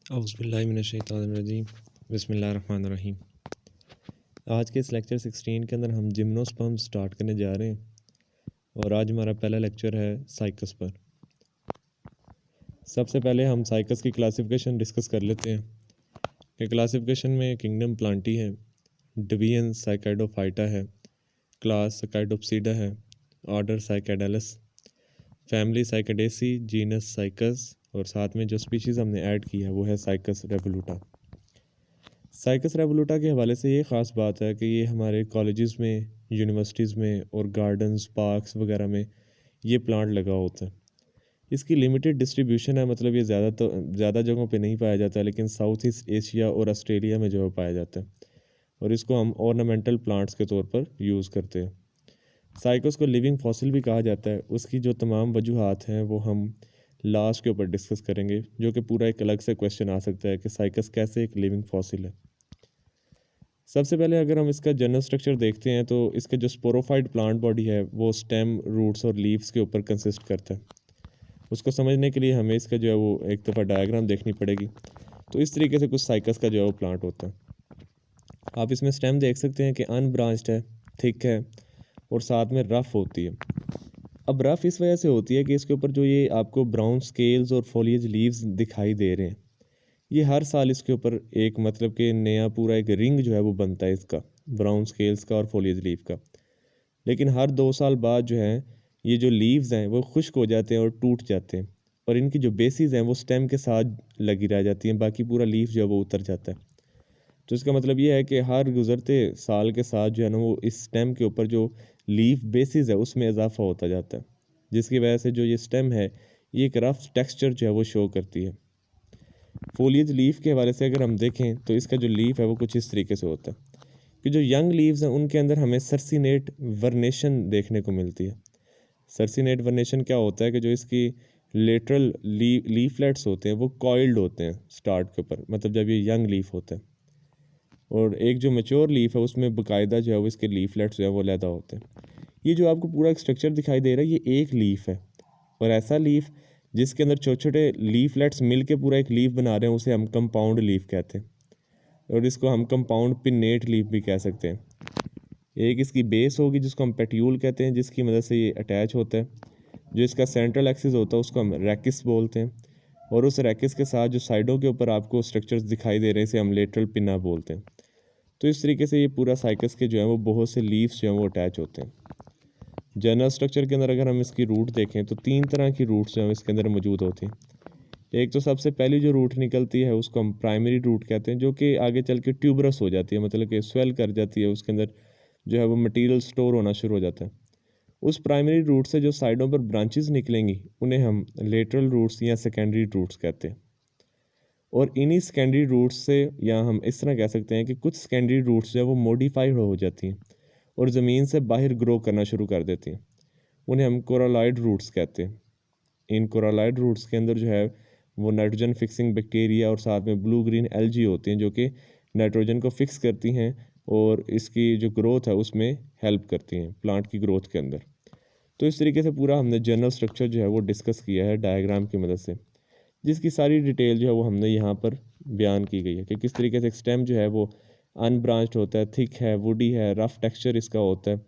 औज़ुबिल्लाहि बिस्मिल्लाहिर्रहमानिर्रहीम। आज के इस लेक्चर 16 के अंदर हम जिम्नोस्पर्म स्टार्ट करने जा रहे हैं और आज हमारा पहला लेक्चर है साइकस पर। सबसे पहले हम साइकस की क्लासिफिकेशन डिस्कस कर लेते हैं कि क्लासिफिकेशन में किंगडम प्लांटी है, डिवीजन साइकाइडोफाइटा है, क्लास साइकाइडोप्सिडा है, ऑर्डर साइकाडेलस, फैमिली साइकाडेसी, जीनस साइकस और साथ में जो स्पीशीज़ हमने ऐड की है वो है साइकस रेवोलुटा। साइकस रेवोलुटा के हवाले से ये ख़ास बात है कि ये हमारे कॉलेजेस में, यूनिवर्सिटीज़ में और गार्डन्स, पार्क्स वगैरह में ये प्लांट लगा होता है। इसकी लिमिटेड डिस्ट्रीब्यूशन है, मतलब ये ज़्यादा जगहों पे नहीं पाया जाता, लेकिन साउथ ईस्ट एशिया और ऑस्ट्रेलिया में जो है पाया जाता है और इसको हम ऑर्नामेंटल प्लांट्स के तौर पर यूज़ करते हैं। साइकस को लिविंग फॉसिल भी कहा जाता है। उसकी जो तमाम वजूहात हैं वो हम लास्ट के ऊपर डिस्कस करेंगे, जो कि पूरा एक अलग से क्वेश्चन आ सकता है कि साइकस कैसे एक लिविंग फॉसिल है। सबसे पहले अगर हम इसका जनरल स्ट्रक्चर देखते हैं तो इसका जो स्पोरोफाइट प्लांट बॉडी है वो स्टेम, रूट्स और लीव्स के ऊपर कंसिस्ट करता है। उसको समझने के लिए हमें इसका जो है वो एक दफ़ा डायग्राम देखनी पड़ेगी। तो इस तरीके से कुछ साइकस का जो है वो प्लांट होता है। आप इसमें स्टेम देख सकते हैं कि अनब्रांच्ड है, थिक है और साथ में रफ़ होती है। अब रफ़ इस वजह से होती है कि इसके ऊपर जो ये आपको ब्राउन स्केल्स और फोलिएज लीव्स दिखाई दे रहे हैं, ये हर साल इसके ऊपर एक मतलब कि नया पूरा एक रिंग जो है वो बनता है इसका, ब्राउन स्केल्स का और फोलिएज लीव का। लेकिन हर 2 साल बाद जो है ये जो लीव्स हैं वो खुश्क हो जाते हैं और टूट जाते हैं और इनकी जो बेसिस हैं वो स्टेम के साथ लगी रह जाती हैं, बाकी पूरा लीफ जो है वो उतर जाता है। तो इसका मतलब ये है कि हर गुज़रते साल के साथ जो है ना वो इस स्टेम के ऊपर जो लीफ बेसिस है उसमें इजाफा होता जाता है, जिसकी वजह से जो ये स्टेम है ये एक रफ टेक्सचर जो है वो शो करती है। फोलिएज लीफ के हवाले से अगर हम देखें तो इसका जो लीफ है वो कुछ इस तरीके से होता है कि जो यंग लीव्स हैं उनके अंदर हमें सर्सिनेट वर्नेशन देखने को मिलती है। सर्सिनेट वर्नेशन क्या होता है कि जो इसकी लेटरल लीफलेट्स होते हैं वो कॉइल्ड होते हैं स्टार्ट के ऊपर, मतलब जब ये यंग लीफ होता है, और एक जो मेच्योर लीफ है उसमें बाकायदा जो है वो इसके लीफलेट्स जो है वो लैदा होते हैं। ये जो आपको पूरा एक स्ट्रक्चर दिखाई दे रहा है ये एक लीफ है, और ऐसा लीफ जिसके अंदर छोटे छोटे लीफलेट्स मिल के पूरा एक लीफ बना रहे हैं उसे हम कंपाउंड लीफ कहते हैं, और इसको हम कंपाउंड पिन्नेट लीफ भी कह सकते हैं। एक इसकी बेस होगी जिसको हम पेट्यूल कहते हैं, जिसकी मदद से ये अटैच होता है। जो इसका सेंट्रल एक्सिस होता है उसको हम रैकिस बोलते हैं, और उस रैकिस के साथ जो साइडों के ऊपर आपको स्ट्रक्चर्स दिखाई दे रहे हैं इसे हम लेटरल पिन्ना बोलते हैं। तो इस तरीके से ये पूरा साइकस के जो है वो बहुत से लीव्स जो हैं वो अटैच होते हैं। जनरल स्ट्रक्चर के अंदर अगर हम इसकी रूट देखें तो 3 तरह की रूट्स जो हैं इसके अंदर मौजूद होती हैं। एक तो सबसे पहली जो रूट निकलती है उसको हम प्राइमरी रूट कहते हैं, जो कि आगे चल के ट्यूबरस हो जाती है, मतलब कि स्वेल कर जाती है, उसके अंदर जो है वो मटेरियल स्टोर होना शुरू हो जाता है। उस प्राइमरी रूट से जो साइडों पर ब्रांचेस निकलेंगी उन्हें हम लेटरल रूट्स या सेकेंडरी रूट्स कहते हैं। और इन्हीं सेकेंडरी रूट्स से, या हम इस तरह कह सकते हैं कि कुछ सेकेंडरी रूट्स जो है वो मॉडिफाइड हो जाती हैं और ज़मीन से बाहर ग्रो करना शुरू कर देती हैं, उन्हें हम कोरालॉइड रूट्स कहते हैं। इन कोरालॉइड रूट्स के अंदर जो है वो नाइट्रोजन फिक्सिंग बैक्टीरिया और साथ में ब्लू ग्रीन एल्गी होती हैं जो कि नाइट्रोजन को फिक्स करती हैं और इसकी जो ग्रोथ है उसमें हेल्प करती हैं प्लांट की ग्रोथ के अंदर। तो इस तरीके से पूरा हमने जनरल स्ट्रक्चर जो है वो डिस्कस किया है डायग्राम की मदद से, जिसकी सारी डिटेल जो है वो हमने यहाँ पर बयान की गई है कि किस तरीके से स्टेम जो है वो अनब्रांच्ड होता है, थिक है, वुडी है, रफ टेक्सचर इसका होता है।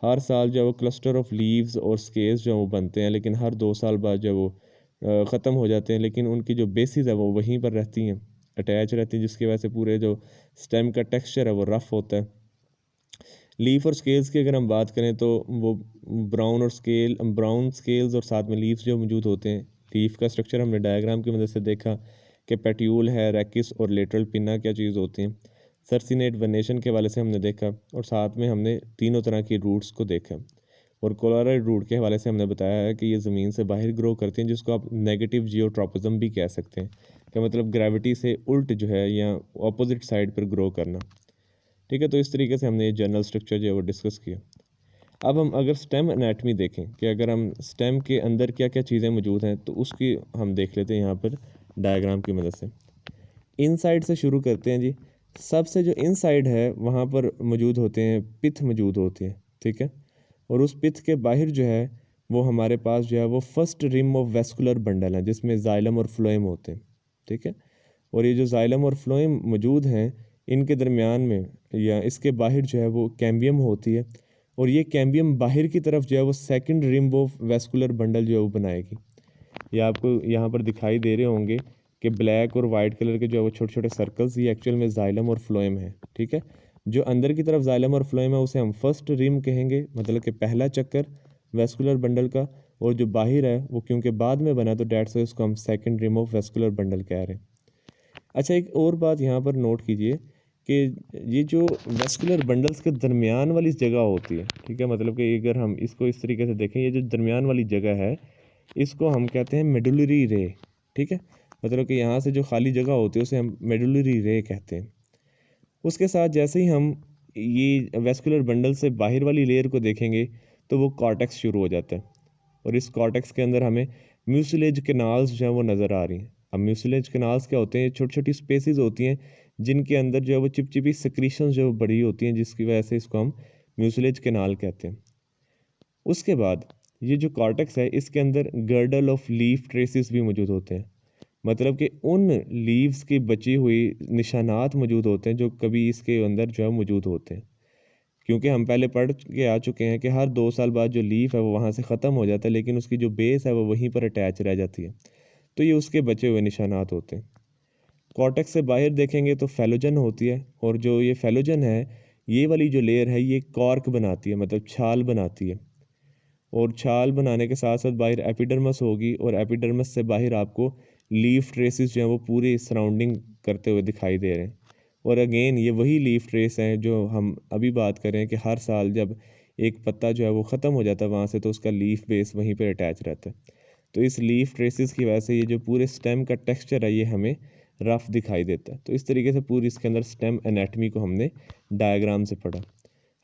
हर साल जो है वो क्लस्टर ऑफ लीव्स और स्केल्स जो है वो बनते हैं, लेकिन हर 2 साल बाद जो है वो ख़त्म हो जाते हैं, लेकिन उनकी जो बेसिस है वो वहीं पर रहती हैं, अटैच रहती हैं, जिसकी वजह से पूरे जो स्टेम का टेक्सचर है वो रफ़ होता है। लीफ और स्केल्स की अगर हम बात करें तो वो ब्राउन स्केल्स और साथ में लीव्स जो मौजूद होते हैं। लीफ का स्ट्रक्चर हमने डायग्राम की मदद से देखा कि पेट्यूल है, रैकिस और लेटरल पिन्ना क्या चीज़ होती हैं। सर्सिनेट वर्नेशन के हवाले से हमने देखा और साथ में हमने तीनों तरह की रूट्स को देखा, और कोलारॉइड रूट के हवाले से हमने बताया है कि ये ज़मीन से बाहर ग्रो करती हैं, जिसको आप नेगेटिव जियोट्रोपिज्म भी कह सकते हैं, कि मतलब ग्रेविटी से उल्ट जो है या ऑपोजिट साइड पर ग्रो करना। ठीक है, तो इस तरीके से हमने ये जनरल स्ट्रक्चर जो है वो डिस्कस किया। अब हम अगर स्टेम एनाटमी देखें कि अगर हम स्टेम के अंदर क्या क्या चीज़ें मौजूद हैं तो उसकी हम देख लेते हैं यहाँ पर डायग्राम की मदद से। इनसाइड से शुरू करते हैं जी। सबसे जो इनसाइड है वहाँ पर मौजूद होते हैं पिथ मौजूद होती है, ठीक है, और उस पिथ के बाहर जो है वो हमारे पास जो है वो first rim of vascular bundle है जिसमें जाइलम और फ्लोएम होते हैं, ठीक है। और ये जो जाइलम और फ्लोएम मौजूद हैं इनके दरमियान में या इसके बाहर जो है वो कैम्बियम होती है, और ये कैम्बियम बाहर की तरफ जो है वो second rim of vascular bundle जो है वो बनाएगी। ये आपको यहाँ पर दिखाई दे रहे होंगे कि ब्लैक और वाइट कलर के जो है वो छोटे छोटे सर्कल्स, ये एक्चुअल में जाइलम और फ्लोएम है। ठीक है, जो अंदर की तरफ जाइलम और फ्लोएम है उसे हम फर्स्ट रिम कहेंगे, मतलब कि पहला चक्कर वेस्कुलर बंडल का, और जो बाहर है वो क्योंकि बाद में बना तो डेट्स उसको हम second rim of vascular bundle कह रहे हैं। अच्छा, एक और बात यहाँ पर नोट कीजिए कि ये जो वेस्कुलर बंडल्स के दरमियान वाली जगह होती है, ठीक है, मतलब कि अगर हम इसको इस तरीके से देखें, ये जो दरमियान वाली जगह है इसको हम कहते हैं मेडुलरी रे। ठीक है, मतलब कि यहाँ से जो खाली जगह होती है उसे हम मेडुलरी रे कहते हैं। उसके साथ जैसे ही हम ये वेस्कुलर बंडल से बाहर वाली लेयर को देखेंगे तो वो कॉर्टेक्स शुरू हो जाता है, और इस कॉर्टेक्स के अंदर हमें म्यूसिलेज कैनाल्स जो है वो नज़र आ रही हैं। अब म्यूसिलेज कैनाल्स क्या होते हैं? छोटी छोटी स्पेसेस होती हैं जिनके अंदर जो है वो चिपचिपी सिक्रीशन जो बड़ी होती हैं, जिसकी वजह से इसको हम म्यूसिलेज कैनाल कहते हैं। उसके बाद ये जो कॉर्टेक्स है इसके अंदर गर्डल ऑफ लीफ ट्रेसेस भी मौजूद होते हैं, मतलब कि उन लीव्स की बची हुई निशानात मौजूद होते हैं जो कभी इसके अंदर जो है मौजूद होते हैं। क्योंकि हम पहले पढ़ के आ चुके हैं कि हर 2 साल बाद जो लीफ है वो वहाँ से ख़त्म हो जाता है, लेकिन उसकी जो बेस है वो वहीं पर अटैच रह जाती है। तो ये उसके बचे हुए निशानात होते हैं। कॉर्टेक्स से बाहर देखेंगे तो फेलोजन होती है, और जो ये फेलोजन है ये वाली जो लेयर है ये कॉर्क बनाती है, मतलब छाल बनाती है। और छाल बनाने के साथ साथ बाहर एपिडर्मस होगी, और एपिडर्मस से बाहर आपको लीफ ट्रेसेस जो हैं वो पूरे सराउंडिंग करते हुए दिखाई दे रहे हैं। और अगेन ये वही लीफ ट्रेस हैं जो हम अभी बात कर रहे हैं कि हर साल जब एक पत्ता जो है वो ख़त्म हो जाता है वहाँ से, तो उसका लीफ बेस वहीं पर अटैच रहता है। तो इस लीफ ट्रेसेस की वजह से ये जो पूरे स्टेम का टेक्सचर है ये हमें रफ दिखाई देता है। तो इस तरीके से पूरी इसके अंदर स्टेम एनाटमी को हमने डायग्राम से पढ़ा।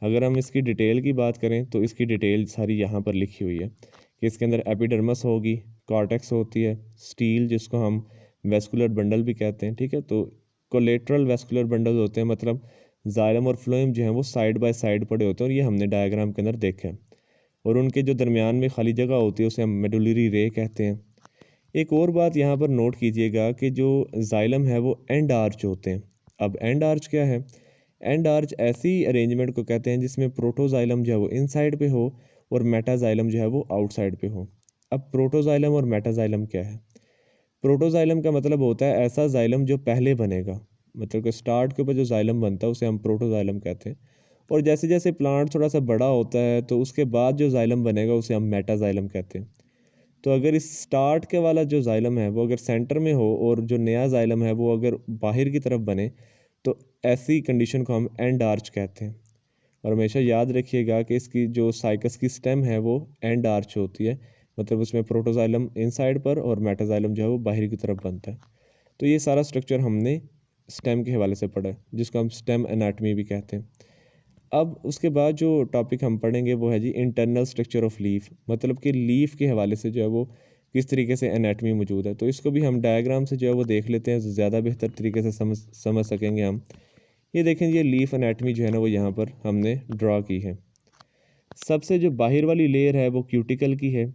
अगर हम इसकी डिटेल की बात करें तो इसकी डिटेल सारी यहाँ पर लिखी हुई है कि इसके अंदर एपिडर्मस होगी, कॉर्टेक्स होती है, स्टील जिसको हम वेस्कुलर बंडल भी कहते हैं। ठीक है, तो कोलेट्रल वेस्कुलर बंडल होते हैं, मतलब जाइलम और फ्लोएम जो हैं वो साइड बाय साइड पड़े होते हैं, और ये हमने डायग्राम के अंदर देखा है। और उनके जो दरमियान में खाली जगह होती है उसे हम मेडुलरी रे कहते हैं। एक और बात यहाँ पर नोट कीजिएगा कि जो जाइलम है वो एंड आर्च होते हैं। अब एंड आर्च क्या है? एंड आर्च ऐसी अरेंजमेंट को कहते हैं जिसमें प्रोटोजाइलम जो है वो इनसाइड पे हो और मेटाजाइलम जो है वो आउटसाइड पे हो। अब प्रोटोजाइलम और मेटाजाइलम क्या है? प्रोटोजाइलम का मतलब होता है ऐसा जाइलम जो पहले बनेगा, मतलब कि स्टार्ट के ऊपर जो जाइलम बनता है उसे हम प्रोटोजाइलम कहते हैं। और जैसे जैसे प्लांट थोड़ा सा बड़ा होता है तो उसके बाद जो जाइलम बनेगा उसे हम मेटाजाइलम कहते हैं। तो अगर इस स्टार्ट के वाला जो जाइलम है वो अगर सेंटर में हो और जो नया जाइलम है वो अगर बाहर की तरफ बने तो ऐसी कंडीशन को हम एंड आर्च कहते हैं। और हमेशा याद रखिएगा कि इसकी जो साइकस की स्टेम है वो एंड आर्च होती है, मतलब उसमें प्रोटोजाइलम इनसाइड पर और मेटाजाइलम जो है वो बाहर की तरफ बनता है। तो ये सारा स्ट्रक्चर हमने स्टेम के हवाले से पढ़ा है, जिसको हम स्टेम एनाटमी भी कहते हैं। अब उसके बाद जो टॉपिक हम पढ़ेंगे वो है जी इंटरनल स्ट्रक्चर ऑफ लीफ, मतलब कि लीफ के हवाले से जो है वो किस तरीके से एनाटमी मौजूद है। तो इसको भी हम डायग्राम से जो है वो देख लेते हैं, ज़्यादा बेहतर तरीके से समझ सकेंगे हम। ये देखें, ये लीफ एनाटमी जो है ना वो यहाँ पर हमने ड्रा की है। सबसे जो बाहर वाली लेयर है वो क्यूटिकल की है,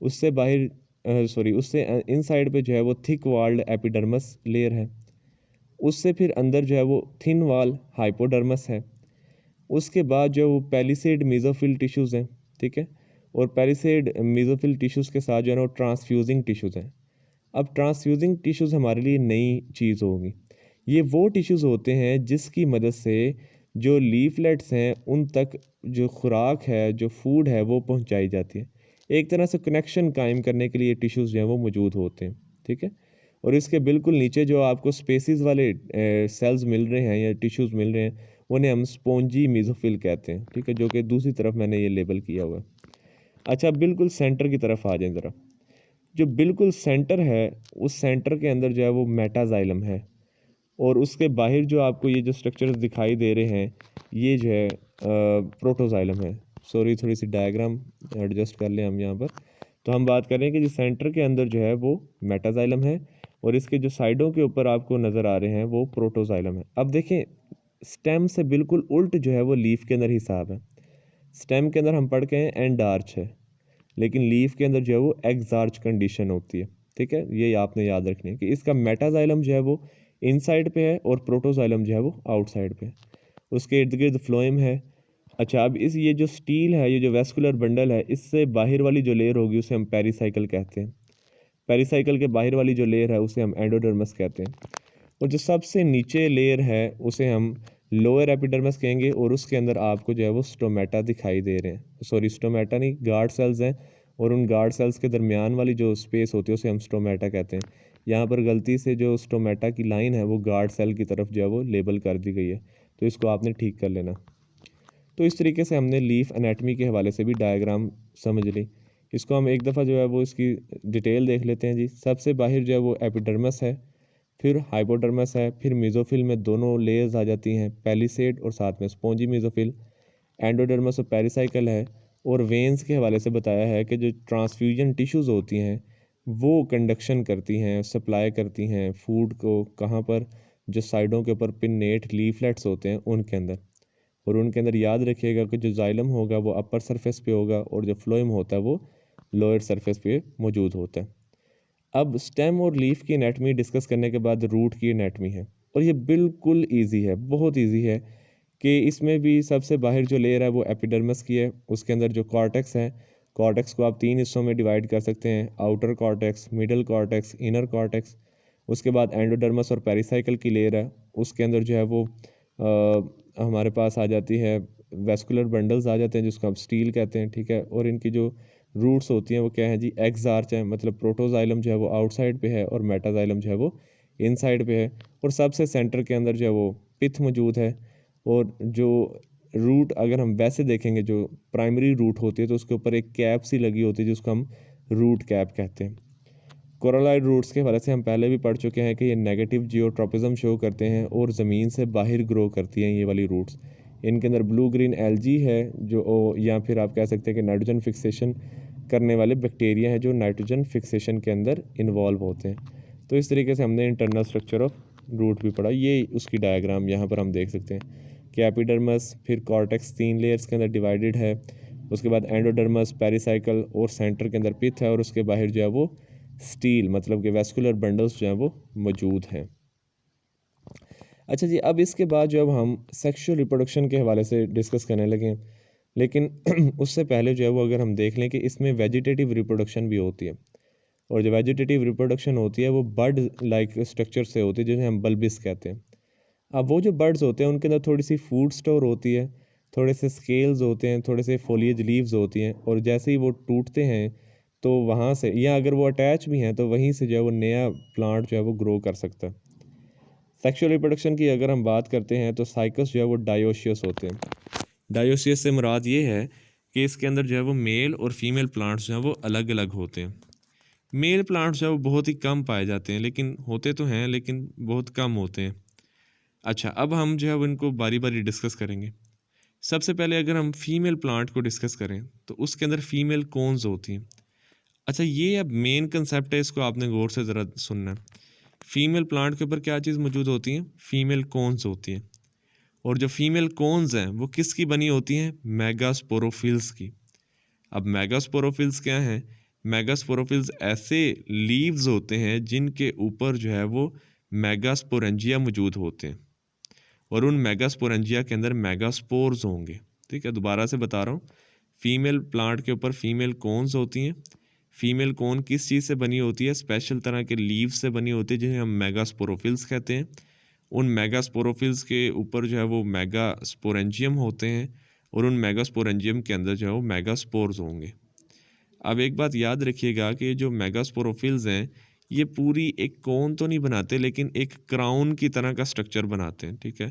उससे बाहर उससे इनसाइड पे जो है वो थिक वाल्ड एपिडर्मस लेयर है, उससे फिर अंदर जो है वो थिन वाल हाइपोडर्मस है। उसके बाद जो वो पैलिसेड मेसोफिल टिश्यूज़ हैं, ठीक है, और पैलिसेड मेसोफिल टिश्यूज़ के साथ जो है ना वो ट्रांसफ्यूजिंग टिश्यूज़ हैं। अब ट्रांसफ्यूजिंग टिश्यूज़ हमारे लिए नई चीज़ होगी। ये वो टिश्यूज़ होते हैं जिसकी मदद से जो लीफलेट्स हैं उन तक जो खुराक है, जो फूड है वो पहुंचाई जाती है। एक तरह से कनेक्शन कायम करने के लिए टिश्यूज़ जो हैं वो मौजूद होते हैं। ठीक है, और इसके बिल्कुल नीचे जो आपको स्पेसिस वाले सेल्स मिल रहे हैं या टिश्यूज़ मिल रहे हैं उन्हें हम स्पॉन्जी मेसोफिल कहते हैं। ठीक है, जो कि दूसरी तरफ मैंने ये लेबल किया हुआ है। अच्छा, बिल्कुल सेंटर की तरफ आ जाएं ज़रा। जो बिल्कुल सेंटर है उस सेंटर के अंदर जो है वो मेटाजाइलम है, और उसके बाहर जो आपको ये जो स्ट्रक्चर्स दिखाई दे रहे हैं ये जो है प्रोटोजाइलम है। सॉरी, थोड़ी सी डायग्राम एडजस्ट कर लें हम यहाँ पर। तो हम बात कर रहे हैं कि जो सेंटर के अंदर जो है वो मेटाजाइलम है, और इसके जो साइडों के ऊपर आपको नज़र आ रहे हैं वो प्रोटोजाइलम है। अब देखें, स्टेम से बिल्कुल उल्ट जो है वो लीफ के अंदर हिसाब है। स्टेम के अंदर हम पढ़ के हैं एंड आर्च है, लेकिन लीफ के अंदर जो है वो एग्जार्च कंडीशन होती है। ठीक है, ये आपने याद रखनी है कि इसका मेटाजाइलम जो है वो इनसाइड पे है और प्रोटोजाइलम जो है वो आउटसाइड पे है। उसके इर्द गिर्द फ्लोएम है। अच्छा, अब इस ये जो स्टील है, ये जो वेस्कुलर बंडल है, इससे बाहर वाली जो लेयर होगी उसे हम पेरिसाइकिल कहते हैं। पेरिसाइकिल के बाहर वाली जो लेयर है उसे हम एंडोडर्मस कहते हैं। और जो सबसे नीचे लेयर है उसे हम लोअर एपिडर्मस कहेंगे, और उसके अंदर आपको जो है वो स्टोमेटा दिखाई दे रहे हैं, सॉरी स्टोमेटा नहीं, गार्ड सेल्स हैं, और उन गार्ड सेल्स के दरमियान वाली जो स्पेस होती है उसे हम स्टोमेटा कहते हैं। यहाँ पर गलती से जो स्टोमेटा की लाइन है वो गार्ड सेल की तरफ जो है वो लेबल कर दी गई है, तो इसको आपने ठीक कर लेना। तो इस तरीके से हमने लीफ एनाटमी के हवाले से भी डायग्राम समझ ली। इसको हम एक दफ़ा जो है वो इसकी डिटेल देख लेते हैं जी। सबसे बाहर जो है वो एपिडर्मस है, फिर हाइपोडर्मस है, फिर मेसोफिल में दोनों लेयर्स आ जाती हैं, पैलिसेड और साथ में स्पॉन्जी मेसोफिल, एंडोडर्मस और पेरिसाइकल है। और वेंस के हवाले से बताया है कि जो ट्रांसफ्यूजन टिश्यूज़ होती हैं वो कंडक्शन करती हैं, सप्लाई करती हैं फूड को, कहाँ पर, जो साइडों के ऊपर पिन्नेट लीफलेट्स होते हैं उनके अंदर। और उनके अंदर याद रखिएगा कि जो जाइलम होगा वो अपर सरफेस पे होगा और जो फ्लोएम होता है वो लोअर सरफेस पे मौजूद होता है। अब स्टेम और लीफ की एनाटमी डिस्कस करने के बाद रूट की एनाटमी है, और ये बिल्कुल इजी है, बहुत इजी है। कि इसमें भी सबसे बाहर जो लेयर है वो एपिडर्मस की है, उसके अंदर जो कॉर्टेक्स है, कॉर्टेक्स को आप 3 हिस्सों में डिवाइड कर सकते हैं, outer cortex, middle cortex, inner cortex. उसके बाद एंडोडर्मस और पेरिसाइकल की लेयर है, उसके अंदर जो है वो हमारे पास आ जाती है वेस्कुलर बंडल्स आ जाते हैं जिसको हम स्टील कहते हैं, ठीक है। और इनकी जो रूट्स होती हैं वो क्या है जी, एक्सआर्च है, मतलब प्रोटोजाइलम जो है वो आउटसाइड पे है और मेटाजाइलम जो है वो इनसाइड पे है। और सबसे सेंटर के अंदर जो है वो पिथ मौजूद है। और जो रूट अगर हम वैसे देखेंगे, जो प्राइमरी रूट होती है तो उसके ऊपर एक कैप सी लगी होती है जिसको हम रूट कैप कहते हैं। कोरोलाइड रूट्स के हवाले से हम पहले भी पढ़ चुके हैं कि ये नेगेटिव जियोट्रोपिज्म शो करते हैं और ज़मीन से बाहर ग्रो करती हैं ये वाली रूट्स। इनके अंदर ब्लू ग्रीन एल्जी है जो या फिर आप कह सकते हैं कि नाइट्रोजन फिक्सेशन करने वाले बैक्टीरिया हैं जो नाइट्रोजन फिक्सेशन के अंदर इन्वॉल्व होते हैं। तो इस तरीके से हमने इंटरनल स्ट्रक्चर ऑफ रूट भी पढ़ा। ये उसकी डायग्राम यहाँ पर हम देख सकते हैं कि एपिडर्मस, फिर कॉर्टेक्स 3 लेयर्स के अंदर डिवाइडेड है, उसके बाद एंडोडर्मस, पेरिसाइकल और सेंटर के अंदर पिथ है, और उसके बाहर जो है वो स्टील मतलब कि वेस्कुलर बंडल्स जो हैं वो मौजूद हैं। अच्छा जी, अब इसके बाद जो अब हम सेक्सुअल रिप्रोडक्शन के हवाले से डिस्कस करने लगे, लेकिन उससे पहले जो है वो अगर हम देख लें कि इसमें वेजिटेटिव रिप्रोडक्शन भी होती है। और जो वेजिटेटिव रिप्रोडक्शन होती है वो बर्ड लाइक स्ट्रक्चर से होती है जिन्हें हम बल्बिस कहते हैं। अब वो जो बर्ड्स होते हैं उनके अंदर थोड़ी सी फूड स्टोर होती है, थोड़े से स्केल्स होते हैं, थोड़े से फोलिएज लीव्स होती हैं, और जैसे ही वो टूटते हैं तो वहाँ से, या अगर वो अटैच भी हैं तो वहीं से जो है वो नया प्लांट जो है वो ग्रो कर सकता है। सेक्सुअल रिप्रोडक्शन की अगर हम बात करते हैं तो साइकस जो है वो डायोशियस होते हैं। डायोशियस से मुराद ये है कि इसके अंदर जो है वो मेल और फीमेल प्लांट्स जो हैं वो अलग अलग होते हैं। मेल प्लांट्स जो है वो बहुत ही कम पाए जाते हैं, लेकिन होते तो हैं लेकिन बहुत कम होते हैं। अच्छा, अब हम जो है वो इनको बारी बारी डिस्कस करेंगे। सबसे पहले अगर हम फीमेल प्लांट को डिस्कस करें तो उसके अंदर फीमेल कोन्स होती हैं। अच्छा, ये अब मेन कंसेप्ट है, इसको आपने गौर से ज़रा सुनना है। फीमेल प्लांट के ऊपर क्या चीज़ मौजूद होती हैं? फीमेल कोन्स होती हैं। और जो फीमेल कोन्स हैं वो किसकी बनी होती हैं? मेगास्पोरोफिल्स की। अब मेगास्पोरोफिल्स क्या हैं? मेगास्पोरोफिल्स ऐसे लीव्स होते हैं जिनके ऊपर जो है वो मेगास्पोरेंजिया मौजूद होते हैं, और उन मेगास्पोरेंजिया के अंदर मेगास्पोर्स होंगे। ठीक है, दोबारा से बता रहा हूँ। फीमेल प्लांट के ऊपर फीमेल कोन्स होती हैं। फीमेल कोन किस चीज़ से बनी होती है? स्पेशल तरह के लीव से बनी होती है जिन्हें हम मेगास्पोरोफिल्स कहते हैं। उन मेगास्पोरोफिल्स के ऊपर जो है वो मेगास्पोरेंजियम होते हैं, और उन मेगास्पोरेंजियम के अंदर जो है वो मेगास्पोर्स होंगे। अब एक बात याद रखिएगा कि जो मेगास्पोरोफिल्स हैं ये पूरी एक कोन तो नहीं बनाते, लेकिन एक क्राउन की तरह का स्ट्रक्चर बनाते हैं। ठीक है,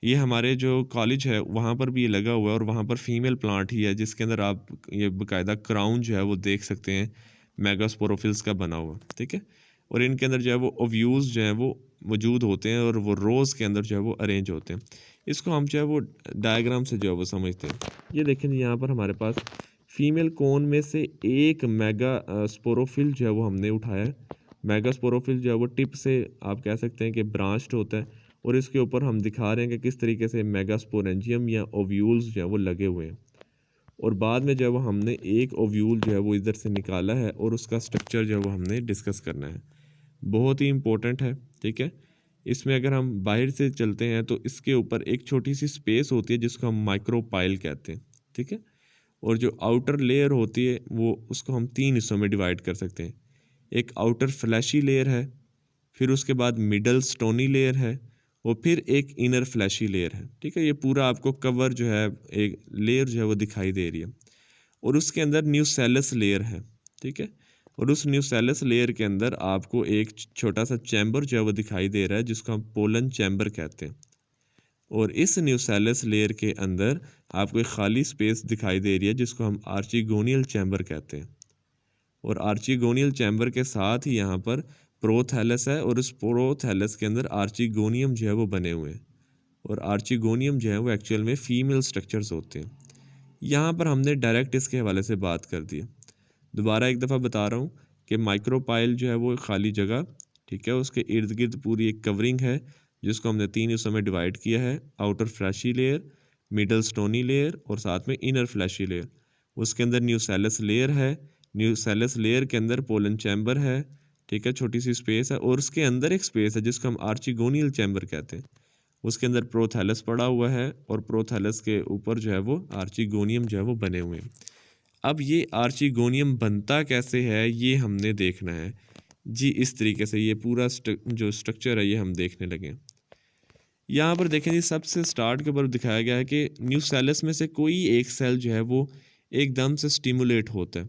ये हमारे जो कॉलेज है वहाँ पर भी ये लगा हुआ है, और वहाँ पर फीमेल प्लांट ही है जिसके अंदर आप ये बाकायदा क्राउन जो है वो देख सकते हैं मेगास्पोरोफिल्स का बना हुआ। ठीक है, और इनके अंदर जो है वो ओव्यूल्स जो है वो मौजूद होते हैं, और वो रोज़ के अंदर जो है वो अरेंज होते हैं। इसको हम जो है वो डायग्राम से जो है वो समझते हैं। ये देखें यहाँ पर हमारे पास फीमेल कोन में से एक मेगा स्पोरोफिल जो है वो हमने उठाया है। मेगास्पोरोफिल जो है वो टिप से आप कह सकते हैं कि ब्रांच्ड होता है, और इसके ऊपर हम दिखा रहे हैं कि किस तरीके से मेगास्पोरेंजियम या ओव्यूल्स जो है वो लगे हुए हैं। और बाद में जो है वो हमने एक ओव्यूल जो है वो इधर से निकाला है, और उसका स्ट्रक्चर जो है वो हमने डिस्कस करना है। बहुत ही इंपॉर्टेंट है। ठीक है, इसमें अगर हम बाहर से चलते हैं तो इसके ऊपर एक छोटी सी स्पेस होती है जिसको हम माइक्रोपाइल कहते हैं, ठीक है। और जो आउटर लेयर होती है वो उसको हम 3 हिस्सों में डिवाइड कर सकते हैं। एक आउटर फ्लैशी लेयर है, फिर उसके बाद मिडल स्टोनी लेयर है, और फिर एक इनर फ्लैशी लेयर है, ठीक है। ये पूरा आपको कवर जो है, एक लेयर जो है वो दिखाई दे रही है। और उसके अंदर न्यूसेलस लेयर है, ठीक है। और उस न्यूसेलस लेयर के अंदर आपको एक छोटा सा चैम्बर जो है वो दिखाई दे रहा है जिसको हम पोलन चैम्बर कहते हैं। और इस न्यूसेलस लेयर के अंदर आपको एक खाली स्पेस दिखाई दे रही है जिसको हम आर्चिगोनियल चैम्बर कहते हैं। और आर्चिगोनियल चैम्बर के साथ ही यहाँ पर प्रोथैलस है, और उस प्रोथैलस के अंदर आर्चिगोनियम जो है वो बने हुए हैं। और आर्चिगोनियम जो है वो एक्चुअल में फीमेल स्ट्रक्चर्स होते हैं। यहाँ पर हमने डायरेक्ट इसके हवाले से बात कर दी। दोबारा एक दफ़ा बता रहा हूँ कि माइक्रोपाइल जो है वो खाली जगह, ठीक है, उसके इर्द गिर्द पूरी एक कवरिंग है जिसको हमने 3 हिस्सों में डिवाइड किया है। Outer fleshy layer, middle stony layer और साथ में इनर फ्लैशी लेयर। उसके अंदर न्यूसेलस लेयर है, न्यूसेलस लेयर के अंदर पोलन चैम्बर है, ठीक है, छोटी सी स्पेस है। और उसके अंदर एक स्पेस है जिसको हम आर्चिगोनियल चैम्बर कहते हैं। उसके अंदर प्रोथैलस पड़ा हुआ है, और प्रोथैलस के ऊपर जो है वो आर्चिगोनियम जो है वो बने हुए हैं। अब ये आर्चिगोनियम बनता कैसे है ये हमने देखना है जी। इस तरीके से ये पूरा जो स्ट्रक्चर है ये हम देखने लगे। यहाँ पर देखें जी, सबसे स्टार्ट के ऊपर दिखाया गया है कि न्यूसेलस में से कोई एक सेल जो है वो एकदम से स्टिमुलेट होता है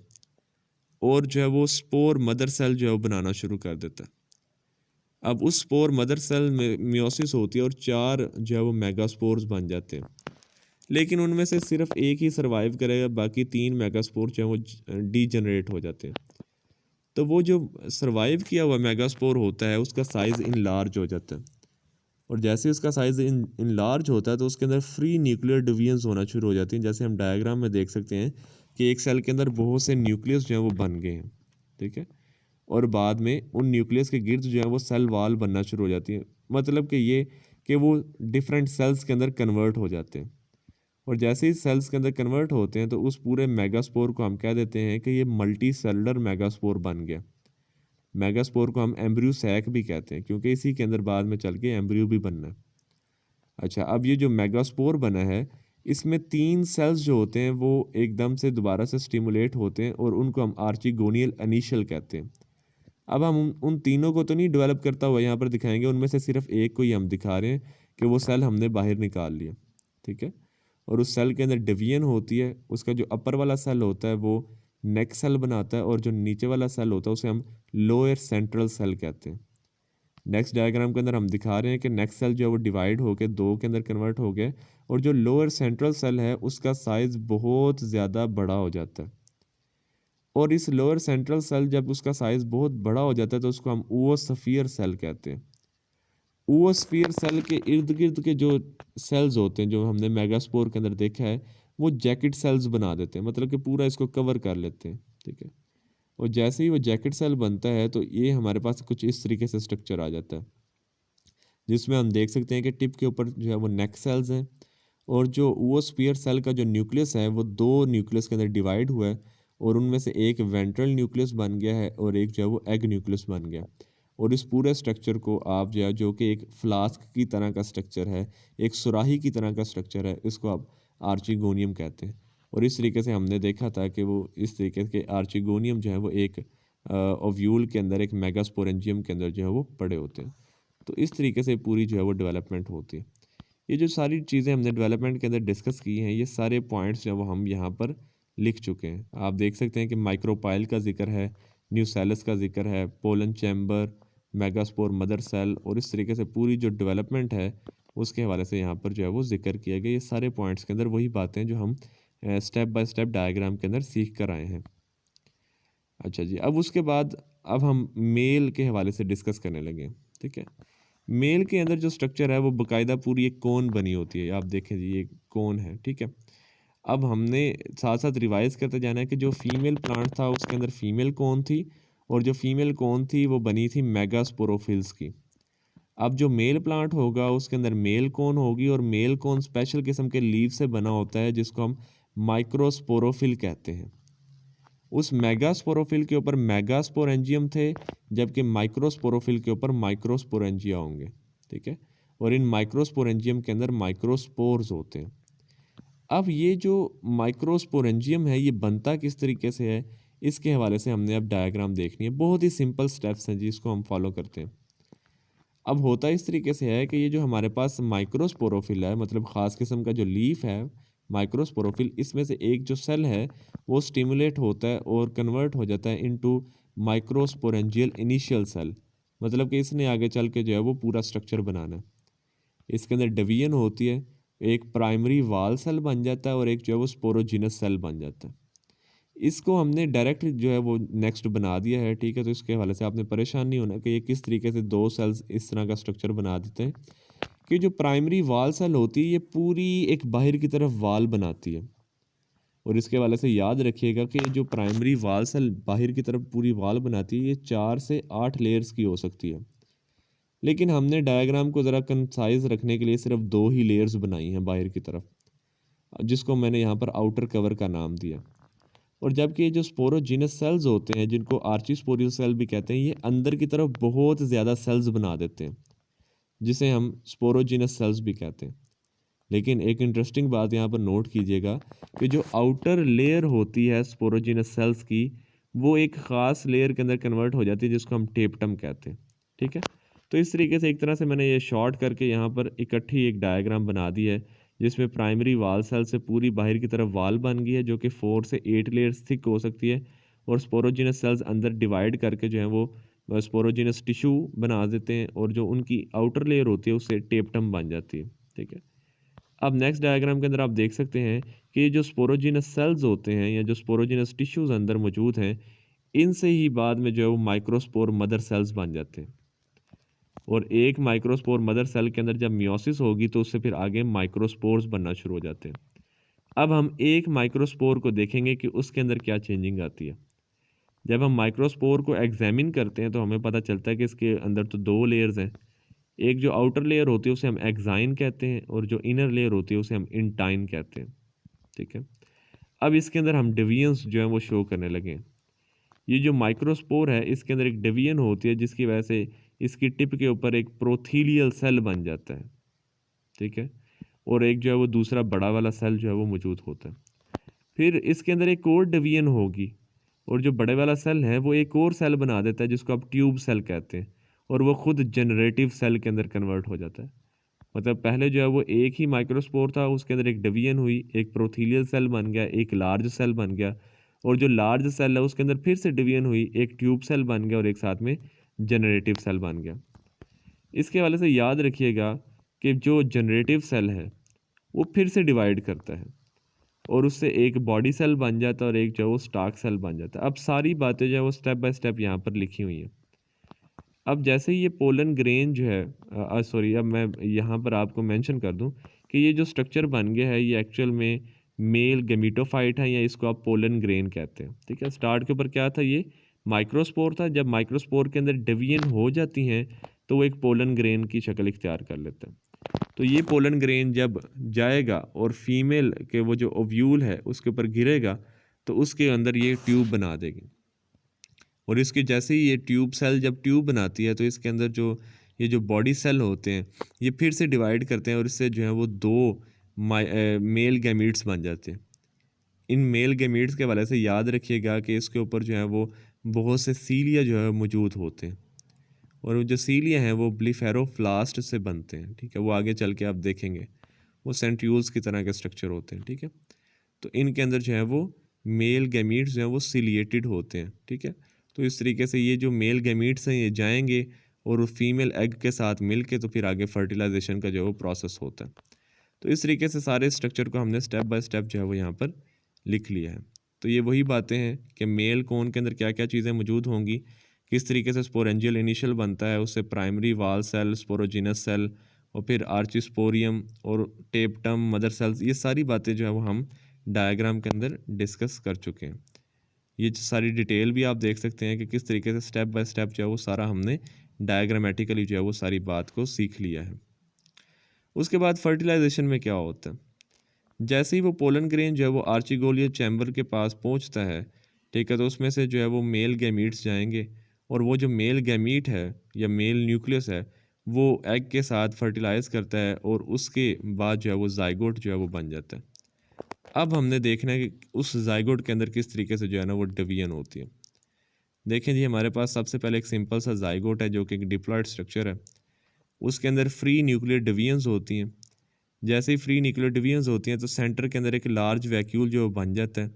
और जो है वो स्पोर मदर सेल जो है वो बनाना शुरू कर देता है। अब उस स्पोर मदर सेल में मियोसिस होती है और 4 जो है वो मेगास्पोर्स बन जाते हैं। लेकिन उनमें से सिर्फ एक ही सर्वाइव करेगा, बाकी 3 मेगास्पोर जो है वो डीजनरेट हो जाते हैं। तो वो जो सर्वाइव किया हुआ मेगास्पोर होता है उसका साइज़ इन लार्ज हो जाता है, और जैसे उसका साइज़ इन लार्ज होता है तो उसके अंदर फ्री न्यूक्लियर डिवीजन्स होना शुरू हो जाती हैं। जैसे हम डायग्राम में देख सकते हैं कि एक सेल के अंदर बहुत से न्यूक्लियस जो हैं वो बन गए हैं, ठीक है। और बाद में उन न्यूक्लियस के गिर्द जो है वो सेल वाल बनना शुरू हो जाती है। मतलब कि ये कि वो डिफरेंट सेल्स के अंदर कन्वर्ट हो जाते हैं। और जैसे ही सेल्स के अंदर कन्वर्ट होते हैं तो उस पूरे मेगास्पोर को हम कह देते हैं कि ये मल्टी सेलुलर मेगास्पोर बन गया। मेगास्पोर को हम एम्ब्रियो सैक भी कहते हैं क्योंकि इसी के अंदर बाद में चल के एम्ब्रियो भी बनना है। अच्छा, अब ये जो मेगास्पोर बना है इसमें 3 सेल्स जो होते हैं वो एकदम से दोबारा से स्टिमुलेट होते हैं और उनको हम आर्चिगोनियल इनिशियल कहते हैं। अब हम उन तीनों को तो नहीं डेवलप करता हुआ यहाँ पर दिखाएंगे, उनमें से सिर्फ एक को ही हम दिखा रहे हैं कि वो सेल हमने बाहर निकाल लिया, ठीक है। और उस सेल के अंदर डिवीजन होती है, उसका जो अपर वाला सेल होता है वो नेक सेल बनाता है, और जो नीचे वाला सेल होता है उसे हम लोअर सेंट्रल सेल कहते हैं। नेक्स्ट डायग्राम के अंदर हम दिखा रहे हैं कि नेक्स्ट सेल जो है वो डिवाइड होकर 2 के अंदर कन्वर्ट हो गए, और जो लोअर सेंट्रल सेल है उसका साइज़ बहुत ज़्यादा बड़ा हो जाता है। और इस लोअर सेंट्रल सेल जब उसका साइज़ बहुत बड़ा हो जाता है तो उसको हम ओवोस्फीयर सेल कहते हैं। ओवोस्फीयर सेल के इर्द गिर्द के जो सेल्स होते हैं जो हमने मेगास्पोर के अंदर देखा है वो जैकेट सेल्स बना देते हैं, मतलब कि पूरा इसको कवर कर लेते हैं, ठीक है। और जैसे ही वो जैकेट सेल बनता है तो ये हमारे पास कुछ इस तरीके से स्ट्रक्चर आ जाता है जिसमें हम देख सकते हैं कि टिप के ऊपर जो है वो नेक सेल्स हैं, और जो ओवोस्फीयर सेल का जो न्यूक्लियस है वो 2 न्यूक्लियस के अंदर डिवाइड हुआ है, और उनमें से एक वेंट्रल न्यूक्लियस बन गया है और एक जो है वो एग न्यूक्लियस बन गया। और इस पूरे स्ट्रक्चर को आप जो कि एक फ्लास्क की तरह का स्ट्रक्चर है, एक सुराही की तरह का स्ट्रक्चर है, इसको आप आर्चिगोनियम कहते हैं। और इस तरीके से हमने देखा था कि वो इस तरीके के आर्चिगोनियम जो है वो एक ओव्यूल के अंदर, एक मेगास्पोरेंजियम के अंदर जो है वो पड़े होते हैं। तो इस तरीके से पूरी जो है वो डेवलपमेंट होती है। ये जो सारी चीज़ें हमने डेवलपमेंट के अंदर डिस्कस की हैं, ये सारे पॉइंट्स जो वो हम यहाँ पर लिख चुके हैं। आप देख सकते हैं कि माइक्रोपाइल का जिक्र है, न्यूसेलस का जिक्र है, pollen chamber, megaspore mother cell, और इस तरीके से पूरी जो डेवलपमेंट है उसके हवाले से यहाँ पर जो है वो जिक्र किया गया। ये सारे पॉइंट्स के अंदर वही बातें जो हम स्टेप बाय स्टेप डायग्राम के अंदर सीख कर आए हैं। अच्छा जी, अब उसके बाद अब हम मेल के हवाले से डिस्कस करने लगे, ठीक है। मेल के अंदर जो स्ट्रक्चर है वो बाकायदा पूरी एक कोन बनी होती है। आप देखें जी, ये कोन है, ठीक है। अब हमने साथ साथ रिवाइज करते जाना है कि जो फीमेल प्लांट था उसके अंदर फीमेल कोन थी, और जो फीमेल कोन थी वो बनी थी मेगास्पोरोफिल्स की। अब जो मेल प्लांट होगा उसके अंदर मेल कोन होगी, और मेल कोन स्पेशल किस्म के लीव से बना होता है जिसको हम माइक्रोस्पोरोफिल कहते हैं। उस मेगास्पोरोफिल के ऊपर मेगास्पोरेंजियम थे, जबकि माइक्रोस्पोरोफिल के ऊपर माइक्रोस्पोरेंजिया होंगे, ठीक है। और इन माइक्रोस्पोरेंजियम के अंदर माइक्रोस्पोर्स होते हैं। अब ये जो माइक्रोस्पोरेंजियम है ये बनता किस तरीके से है, इसके हवाले से हमने अब डायग्राम देखनी है। बहुत ही सिंपल स्टेप्स हैं जिसको हम फॉलो करते हैं। अब होता इस तरीके से है कि ये जो हमारे पास माइक्रोस्पोरोफिल है, मतलब ख़ास किस्म का जो लीफ है माइक्रोस्पोरोफिल, इसमें से एक जो सेल है वो स्टिमुलेट होता है और कन्वर्ट हो जाता है इनटू माइक्रोस्पोरेंजियल इनिशियल सेल। मतलब कि इसने आगे चल के जो है वो पूरा स्ट्रक्चर बनाना है। इसके अंदर डिवीजन होती है, एक प्राइमरी वाल सेल बन जाता है और एक जो है वो स्पोरोजिनस सेल बन जाता है। इसको हमने डायरेक्ट जो है वो नेक्स्ट बना दिया है, ठीक है। तो इसके हवाले से आपने परेशान नहीं होना कि ये किस तरीके से दो सेल्स इस तरह का स्ट्रक्चर बना देते हैं कि जो प्राइमरी वाल सेल होती है ये पूरी एक बाहर की तरफ वाल बनाती है। और इसके हवाले से याद रखिएगा कि जो प्राइमरी वाल सेल बाहर की तरफ पूरी वाल बनाती है ये 4 से 8 लेयर्स की हो सकती है, लेकिन हमने डायग्राम को ज़रा कंसाइज रखने के लिए सिर्फ 2 ही लेयर्स बनाई हैं बाहर की तरफ, जिसको मैंने यहाँ पर आउटर कवर का नाम दिया। और जबकि ये जो स्पोरोजिनस सेल्स होते हैं जिनको आर्चिस्पोरियल सेल भी कहते हैं, ये अंदर की तरफ बहुत ज़्यादा सेल्स बना देते हैं जिसे हम स्पोरोजिनस सेल्स भी कहते हैं। लेकिन एक इंटरेस्टिंग बात यहाँ पर नोट कीजिएगा कि जो आउटर लेयर होती है स्पोरोजिनस सेल्स की, वो एक ख़ास लेयर के अंदर कन्वर्ट हो जाती है जिसको हम टेप्टम कहते हैं, ठीक है। तो इस तरीके से एक तरह से मैंने ये शॉर्ट करके यहाँ पर इकट्ठी एक डायग्राम बना दी है जिसमें प्राइमरी वाल सेल से पूरी बाहर की तरफ वाल बन गई है जो कि 4 से 8 लेयर्स थिक हो सकती है। और स्पोरोजिनस सेल्स अंदर डिवाइड करके जो है वो स्पोरोजिनस टिश्यू बना देते हैं और जो उनकी आउटर लेयर होती है उससे टेप्टम बन जाती है, ठीक है। अब नेक्स्ट डायग्राम के अंदर आप देख सकते हैं कि जो स्पोरोजिनस सेल्स होते हैं या जो स्पोरोजिनस टिश्यूज़ अंदर मौजूद हैं, इनसे ही बाद में जो है वो माइक्रोस्पोर मदर सेल्स बन जाते हैं। और एक माइक्रोस्पोर मदर सेल के अंदर जब मियोसिस होगी तो उससे फिर आगे माइक्रोस्पोर्स बनना शुरू हो जाते हैं। अब हम एक माइक्रोस्पोर को देखेंगे कि उसके अंदर क्या चेंजिंग आती है। जब हम माइक्रोस्पोर को एग्जामिन करते हैं तो हमें पता चलता है कि इसके अंदर तो 2 लेयर्स हैं। एक जो आउटर लेयर होती है उसे हम एक्साइन कहते हैं और जो इनर लेयर होती है उसे हम इंटाइन कहते हैं, ठीक है। अब इसके अंदर हम डिवीजन्स जो है वो शो करने लगे हैं। ये जो माइक्रोस्पोर है इसके अंदर एक डिवीजन होती है जिसकी वजह से इसकी टिप के ऊपर एक प्रोथीलियल सेल बन जाता है, ठीक है। और एक जो है वो दूसरा बड़ा वाला सेल जो है वो मौजूद होता है। फिर इसके अंदर एक और डिवीजन होगी और जो बड़े वाला सेल है वो एक और सेल बना देता है जिसको आप ट्यूब सेल कहते हैं और वो खुद जनरेटिव सेल के अंदर कन्वर्ट हो जाता है। मतलब पहले जो है वो एक ही माइक्रोस्पोर था, उसके अंदर एक डिवीजन हुई, एक प्रोथीलियल सेल बन गया, एक लार्ज सेल बन गया और जो लार्ज सेल है उसके अंदर फिर से डिवीजन हुई, एक ट्यूब सेल बन गया और एक साथ में जनरेटिव सेल बन गया। इसके हवाले से याद रखिएगा कि जो जनरेटिव सेल है वो फिर से डिवाइड करता है और उससे एक बॉडी सेल बन जाता है और एक जो है वो स्टार्क सेल बन जाता है। अब सारी बातें जो है वो स्टेप बाय स्टेप यहाँ पर लिखी हुई हैं। अब जैसे ही ये पोलन ग्रेन जो है सॉरी, अब मैं यहाँ पर आपको मेंशन कर दूँ कि ये जो स्ट्रक्चर बन गया है ये एक्चुअल में मेल गेमिटोफाइट है या इसको आप पोलन ग्रेन कहते हैं, ठीक है। स्टार्ट के ऊपर क्या था, ये माइक्रोस्पोर था। जब माइक्रोस्पोर के अंदर डिवीजन हो जाती हैं तो वो एक पोलन ग्रेन की शक्ल इख्तियार कर लेता है। तो ये पोलन ग्रेन जब जाएगा और फीमेल के वो जो ओव्यूल है उसके ऊपर गिरेगा तो उसके अंदर ये ट्यूब बना देगी। और इसके जैसे ही ये ट्यूब सेल जब ट्यूब बनाती है तो इसके अंदर जो ये जो बॉडी सेल होते हैं ये फिर से डिवाइड करते हैं और इससे जो है वो 2 मेल गैमीट्स बन जाते हैं। इन मेल गैमीट्स के हवाले से याद रखिएगा कि इसके ऊपर जो है वो बहुत से सीलिया जो है मौजूद होते हैं और वो जो सीलिया हैं वो ब्लिफेरोफ्लास्ट से बनते हैं, ठीक है। वो आगे चल के आप देखेंगे वो सेंट्रियोल्स की तरह के स्ट्रक्चर होते हैं, ठीक है। तो इनके अंदर जो है वो मेल गैमीट्स जो हैं वो सिलिएटेड होते हैं, ठीक है। तो इस तरीके से ये जो मेल गैमीट्स हैं ये जाएंगे और फीमेल एग के साथ मिल के तो फिर आगे फर्टिलाइजेशन का जो है वो प्रोसेस होता है। तो इस तरीके से सारे स्ट्रक्चर को हमने स्टेप बाय स्टेप जो है वो यहाँ पर लिख लिया है। तो ये वही बातें हैं कि मेल कोन के अंदर क्या क्या चीज़ें मौजूद होंगी, किस तरीके से स्पोरेंजियल इनिशियल बनता है, उससे प्राइमरी वाल सेल, स्पोरोजिनस सेल और फिर आर्चिस्पोरियम और टेप्टम, मदर सेल्स, ये सारी बातें जो है वो हम डायग्राम के अंदर डिस्कस कर चुके हैं। ये सारी डिटेल भी आप देख सकते हैं कि किस तरीके से स्टेप बाय स्टेप जो है वो सारा हमने डायग्रामेटिकली जो है वो सारी बात को सीख लिया है। उसके बाद फर्टिलाइजेशन में क्या होता है, जैसे ही वो पोलन ग्रेन जो है वो आर्चिगोलियल चैम्बर के पास पहुंचता है, ठीक है, तो उसमें से जो है वो मेल गैमीट्स जाएंगे और वो जो मेल गैमीट है या मेल न्यूक्लियस है वो एग के साथ फर्टिलाइज़ करता है और उसके बाद जो है वो जाइगोट जो है वो बन जाता है। अब हमने देखना है कि उस जाइगोट के अंदर किस तरीके से जो है ना वो डिवीजन होती है। देखें जी, हमारे पास सबसे पहले एक सिंपल सा जाइगोट है जो कि एक डिप्लॉयड स्ट्रक्चर है। उसके अंदर फ्री न्यूक्लियर डिवीजन्स होती हैं। जैसे ही फ्री न्यूक्लियर डिवीजन्स होती हैं तो सेंटर के अंदर एक लार्ज वैक्यूल जो बन जाता है,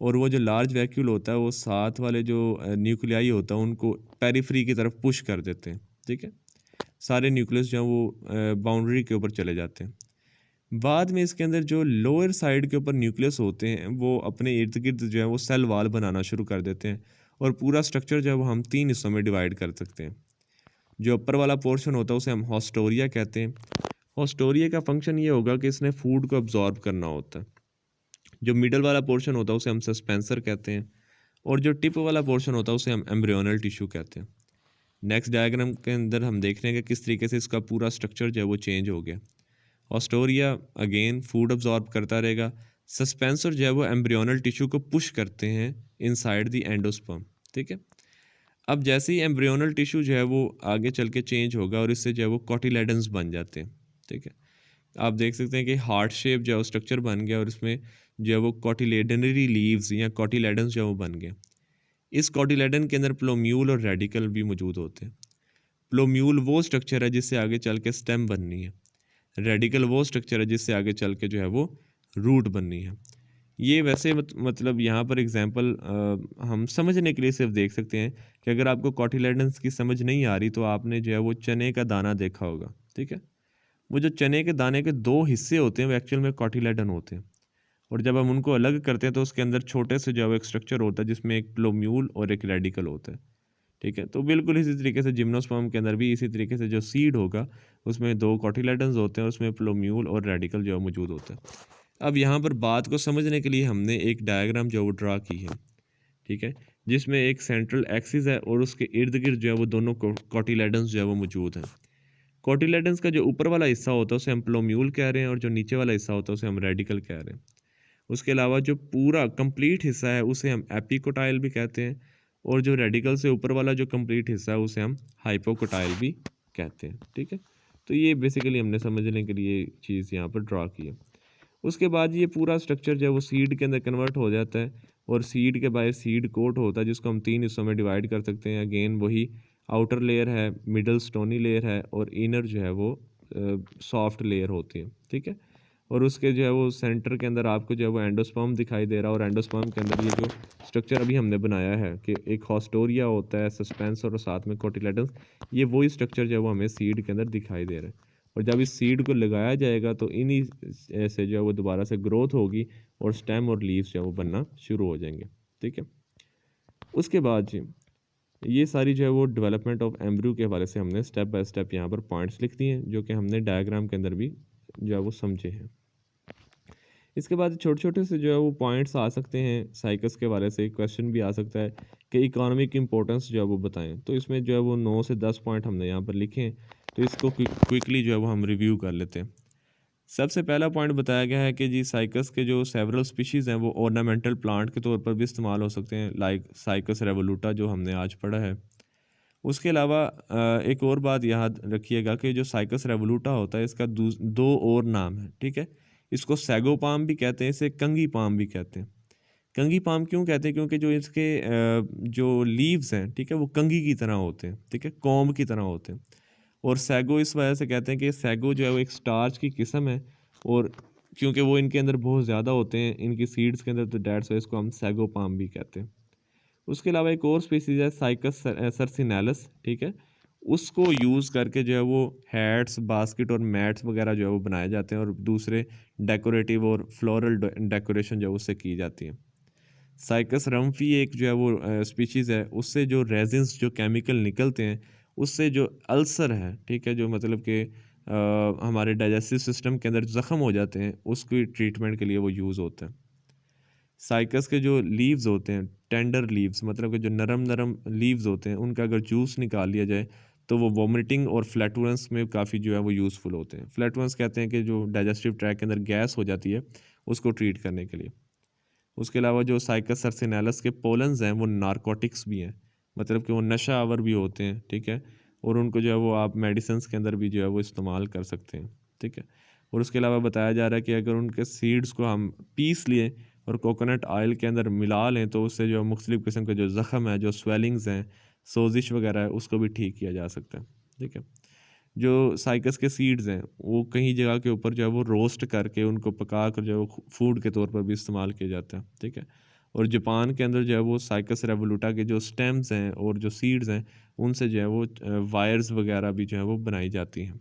और वो जो लार्ज वैक्यूल होता है वो साथ वाले जो न्यूक्लियाई होता है उनको पेरिफेरी की तरफ पुश कर देते हैं। ठीक है, सारे न्यूक्लियस जो हैं वो बाउंड्री के ऊपर चले जाते हैं। बाद में इसके अंदर जो लोअर साइड के ऊपर न्यूक्लियस होते हैं वो अपने इर्द गिर्द जो है वो सेल वाल बनाना शुरू कर देते हैं, और पूरा स्ट्रक्चर जो है वो हम 3 हिस्सों में डिवाइड कर सकते हैं। जो ऊपर वाला पोर्शन होता है उसे हम हॉस्टोरिया कहते हैं। हॉस्टोरिया का फंक्शन ये होगा कि इसने फूड को अब्जॉर्ब करना होता है। जो मिडल वाला पोर्शन होता है उसे हम सस्पेंसर कहते हैं, और जो टिप वाला पोर्शन होता है उसे हम एम्ब्रियोनल टिश्यू कहते हैं। नेक्स्ट डायग्राम के अंदर हम देख रहे हैं कि किस तरीके से इसका पूरा स्ट्रक्चर जो है वो चेंज हो गया। ऑस्टोरिया अगेन फूड अब्जॉर्ब करता रहेगा। सस्पेंसर जो है वो एम्ब्रियोनल टिश्यू को पुश करते हैं इनसाइड द एंडोस्पर्म। ठीक है, अब जैसे ही एम्ब्रियोनल टिश्यू जो है वो आगे चल के चेंज होगा और इससे जो है वो कॉटिलेडन्स बन जाते हैं। ठीक है, आप देख सकते हैं कि हार्ट शेप जो है स्ट्रक्चर बन गया और इसमें जो है वो कॉटिलेडनरी लीव्स या कॉटिलेडन्स जो है वो बन गए। इस कॉटिलेडन के अंदर प्लोम्यूल और रेडिकल भी मौजूद होते हैं। प्लोम्यूल वो स्ट्रक्चर है जिससे आगे चल के स्टेम बननी है। रेडिकल वो स्ट्रक्चर है जिससे आगे चल के जो है वो रूट बननी है। ये वैसे मतलब यहाँ पर एग्जांपल हम समझने के लिए सिर्फ देख सकते हैं कि अगर आपको कॉटिलेडन्स की समझ नहीं आ रही तो आपने जो है वो चने का दाना देखा होगा। ठीक है, वो जो चने के दाने के दो हिस्से होते हैं वो एक्चुअल में कॉटिलेडन होते हैं, और जब हम उनको अलग करते हैं तो उसके अंदर छोटे से जो है एक स्ट्रक्चर होता है जिसमें एक प्लोम्यूल और एक रेडिकल होता है। ठीक है, तो बिल्कुल इसी तरीके से जिम्नोस्पर्म के अंदर भी इसी तरीके से जो सीड होगा उसमें दो कॉटिलेडन्स होते हैं, उसमें प्लोम्यूल और रेडिकल जो है मौजूद होता है। अब यहाँ पर बात को समझने के लिए हमने एक डायग्राम जो है वो ड्रा की है। ठीक है, जिसमें एक सेंट्रल एक्सिस है और उसके इर्द गिर्द जो है वो दोनों कॉटिलेडन्स जो है वो मौजूद हैं। कॉटिलेडन्स का जो ऊपर वाला हिस्सा होता है उसे हम प्लोम्यूल कह रहे हैं, और जो नीचे वाला हिस्सा होता है उसे हम रेडिकल कह रहे हैं। उसके अलावा जो पूरा कंप्लीट हिस्सा है उसे हम एपिकोटाइल भी कहते हैं, और जो रेडिकल से ऊपर वाला जो कंप्लीट हिस्सा है उसे हम हाइपोकोटाइल भी कहते हैं। ठीक है, तो ये बेसिकली हमने समझने के लिए चीज़ यहाँ पर ड्रा की है। उसके बाद ये पूरा स्ट्रक्चर जो है वो सीड के अंदर कन्वर्ट हो जाता है, और सीड के बाहर सीड कोट होता है जिसको हम 3 हिस्सों में डिवाइड कर सकते हैं। अगेन वही आउटर लेयर है, मिडल स्टोनी लेयर है, और इनर जो है वो सॉफ्ट लेयर होती है। ठीक है, और उसके जो है वो सेंटर के अंदर आपको जो है वो एंडोस्पर्म दिखाई दे रहा है, और एंडोस्पर्म के अंदर ये जो स्ट्रक्चर अभी हमने बनाया है कि एक हॉस्टोरिया होता है, सस्पेंसर और साथ में कोटिलेडन्स, ये वही स्ट्रक्चर जो है वो हमें सीड के अंदर दिखाई दे रहा है। और जब इस सीड को लगाया जाएगा तो इन्हीं से जो है वो दोबारा से ग्रोथ होगी और स्टेम और लीव्स जो है वो बनना शुरू हो जाएंगे। ठीक है, उसके बाद जी ये सारी जो है वो डेवलपमेंट ऑफ एम्ब्रियो के हवाले से हमने स्टेप बाय स्टेप यहाँ पर पॉइंट्स लिख दिए हैं जो कि हमने डायग्राम के अंदर भी जो है वो समझे हैं। इसके बाद छोटे छोटे से जो है वो पॉइंट्स आ सकते हैं। साइकस के बारे से क्वेश्चन भी आ सकता है कि इकोनॉमिक इंपॉर्टेंस जो है वो बताएं, तो इसमें जो है वो 9 से 10 पॉइंट हमने यहाँ पर लिखे हैं, तो इसको क्विकली जो है वो हम रिव्यू कर लेते हैं। सबसे पहला पॉइंट बताया गया है कि जी साइकस के जो सेवरल स्पीशीज़ हैं वो ऑर्नामेंटल प्लांट के तौर पर भी इस्तेमाल हो सकते हैं, लाइक साइकस रेवोलूटा जो हमने आज पढ़ा है। उसके अलावा एक और बात याद रखिएगा कि जो साइकस रेवोलूटा होता है इसका दो और नाम है। ठीक है, इसको सैगो पाम भी कहते हैं, इसे कंगी पाम भी कहते हैं। कंगी पाम क्यों कहते हैं? क्योंकि जो इसके जो लीव्स हैं, ठीक है, वो कंगी की तरह होते हैं। ठीक है, कॉम्ब की तरह होते हैं। और सैगो इस वजह से कहते हैं कि सैगो जो है वो एक स्टार्च की किस्म है, और क्योंकि वो इनके अंदर बहुत ज़्यादा होते हैं इनकी सीड्स के अंदर, तो डेट्स वाइज इसको हम सैगो पाम भी कहते हैं। उसके अलावा एक और स्पीसीज है साइकस सर्सिनालस। ठीक है, उसको यूज़ करके जो है वो हैट्स, बास्केट और मैट्स वगैरह जो है वो बनाए जाते हैं, और दूसरे डेकोरेटिव और फ्लोरल डेकोरेशन जो है उससे की जाती है। साइकस रम्फी एक जो है वो स्पीशीज़ है, उससे जो रेजिन्स जो केमिकल निकलते हैं उससे जो अल्सर है, ठीक है, जो मतलब कि हमारे डाइजेस्टिव सिस्टम के अंदर ज़ख़म हो जाते हैं, उसकी ट्रीटमेंट के लिए वो यूज़ होता है। साइकस के जो लीव्स होते हैं, टेंडर लीव्स, मतलब कि जो नरम नरम लीव्स होते हैं, उनका अगर जूस निकाल लिया जाए तो वो वॉमिटिंग और फ्लैटुलेंस में काफ़ी जो है वो यूज़फुल होते हैं। फ्लैटुलेंस कहते हैं कि जो डाइजेस्टिव ट्रैक के अंदर गैस हो जाती है उसको ट्रीट करने के लिए। उसके अलावा जो साइकस सर्सिनालस के पोलन्स हैं वो नारकोटिक्स भी हैं, मतलब कि वो नशा आवर भी होते हैं। ठीक है, और उनको जो है वो आप मेडिसिन्स के अंदर भी जो है वो इस्तेमाल कर सकते हैं, ठीक है। और उसके अलावा बताया जा रहा है कि अगर उनके सीड्स को हम पीस लिए और कोकोनट ऑयल के अंदर मिला लें तो उससे जो मुख्तलिफ़ किस्म के जो ज़ख़म है, जो स्वेलिंग्स हैं, सोजिश वगैरह है, उसको भी ठीक किया जा सकता है, ठीक है। जो साइकस के सीड्स हैं वो कहीं जगह के ऊपर जो है वो रोस्ट करके उनको पका कर जो है वो फूड के तौर पर भी इस्तेमाल किया जाता है, ठीक है। और जापान के अंदर जो है वो साइकस रेवोलुटा के जो स्टेम्स हैं और जो सीड्स हैं उनसे जो है वो वायर्स वगैरह भी जो है वो बनाई जाती हैं।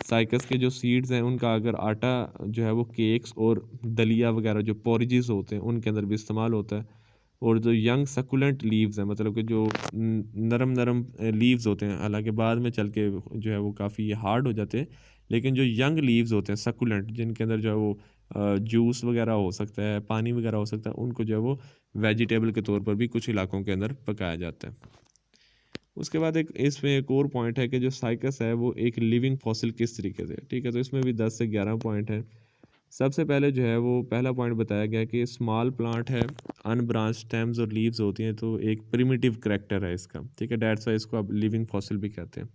साइकस के जो सीड्स हैं उनका अगर आटा जो है वो केक्स और दलिया वगैरह जो पॉरिजेस होते हैं उनके अंदर भी इस्तेमाल होता है। और जो यंग सकुलेंट लीव्स हैं, मतलब कि जो नरम नरम लीव्स होते हैं, हालांकि बाद में चल के जो है वो काफ़ी हार्ड हो जाते हैं, लेकिन जो यंग लीव्स होते हैं सकुलेंट, जिनके अंदर जो है वो जूस वगैरह हो सकता है, पानी वगैरह हो सकता है, उनको जो है वो वेजिटेबल के तौर पर भी कुछ इलाकों के अंदर पकाया जाता है। उसके बाद एक इसमें एक और पॉइंट है कि जो साइकस है वो एक लिविंग फॉसिल किस तरीके से, ठीक है। तो इसमें भी 10 से 11 पॉइंट हैं। सबसे पहले जो है वो पहला पॉइंट बताया गया कि स्मॉल प्लांट है, अनब्रांच स्टेम्स और लीव्स होती हैं, तो एक प्रिमिटिव करैक्टर है इसका, ठीक है। डेट्स वाई इसको आप लिविंग फॉसिल भी कहते हैं।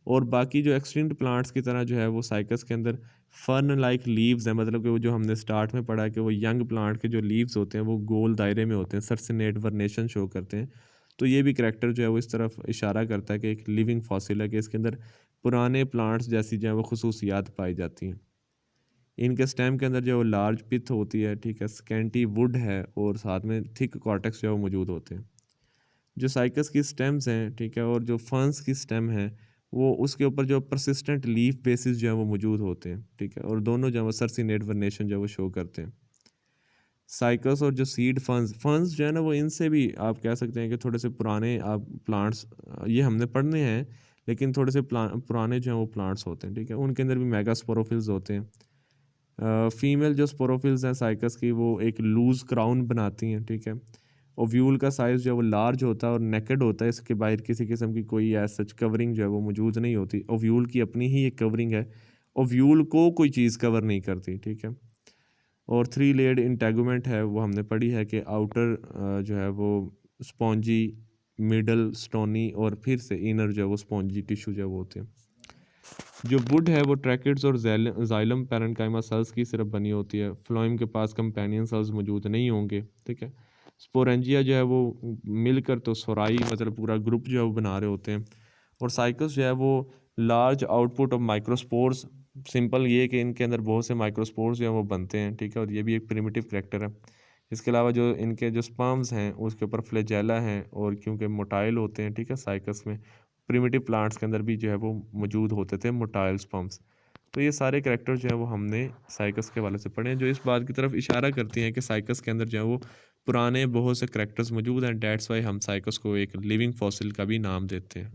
और बाकी जो एक्सटिंक्ट प्लांट्स की तरह जो है वो साइकस के अंदर फर्न लाइक लीव्स हैं, मतलब कि वो जो हमने स्टार्ट में पढ़ा कि वो यंग प्लांट के जो लीव्स होते हैं वो गोल दायरे में होते हैं, सर्सिनेट वर्नेशन शो करते हैं। तो ये भी करैक्टर जो है वो इस तरफ इशारा करता है कि एक लिविंग फॉसिल है, कि इसके अंदर पुराने प्लांट्स जैसी जो है वो खसूसियात पाई जाती हैं। इनके स्टेम के अंदर जो है वो लार्ज पिथ होती है, ठीक है, स्कैंटी वुड है और साथ में थिक कॉर्टेक्स जो है वो मौजूद होते हैं। जो साइकस की स्टेम्स हैं, ठीक है, और जो फर्न्स की स्टेम है वो उसके ऊपर जो परसिस्टेंट लीफ बेसिस जो है वो मौजूद होते हैं, ठीक है, और दोनों जो है वो सर्सिनेट वर्नेशन जो है वो शो करते हैं। साइकस और जो सीड फंस फंस जो है ना वो इनसे भी आप कह सकते हैं कि थोड़े से पुराने आप प्लांट्स, ये हमने पढ़ने हैं, लेकिन थोड़े से पुराने जो हैं वो प्लांट्स होते हैं, ठीक है। उनके अंदर भी मेगास्पोरोफिल्स होते हैं। फीमेल जो स्पोरोफिल्स हैं साइकस की वो एक लूज क्राउन बनाती हैं, ठीक है। ओव्यूल का साइज़ जो है वो लार्ज होता है और नेकेड होता है, इसके बाहर किसी किस्म की कोई एज सच कवरिंग जो है वो मौजूद नहीं होती। ओव्यूल की अपनी ही एक कवरिंग है, ओव्यूल को कोई चीज़ कवर नहीं करती, ठीक है। और 3 लेयर्ड इंटेगुमेंट है वो हमने पढ़ी है कि आउटर जो है वो स्पॉन्जी, मिडल स्टोनी और फिर से इनर जो है वो स्पॉन्जी टिश्यू जो है वो होते हैं। जो वुड है वो ट्रैकेट्स और जाइलम पैरेन्काइमा सेल्स की सिर्फ बनी होती है, फ्लोएम के पास कंपेनियन सेल्स मौजूद नहीं होंगे, ठीक है। स्पोरेंजिया जो है वो मिलकर तो सोराई मतलब पूरा ग्रुप जो है वो बना रहे होते हैं। और साइकस जो है वो large output of microspores, simple ये कि इनके अंदर बहुत से माइक्रोस्पोर्स जो हैं वो बनते हैं, ठीक है, और ये भी एक प्रिमिटिव करैक्टर है। इसके अलावा जो इनके जो स्पर्म्स हैं उसके ऊपर फ्लैजेला हैं, और क्योंकि मोटाइल होते हैं, ठीक है, साइकस में प्रिमिटिव प्लांट्स के अंदर भी जो है वो मौजूद होते थे मोटाइल स्पर्म्स। तो ये सारे करैक्टर जो है वो हमने साइकस के वाले से पढ़े हैं, जो इस बात की तरफ इशारा करती हैं कि साइकस के अंदर जो है वो पुराने बहुत से करैक्टर्स मौजूद हैं। डेट्स वाई हम साइकस को एक लिविंग फॉसिल का भी नाम देते हैं।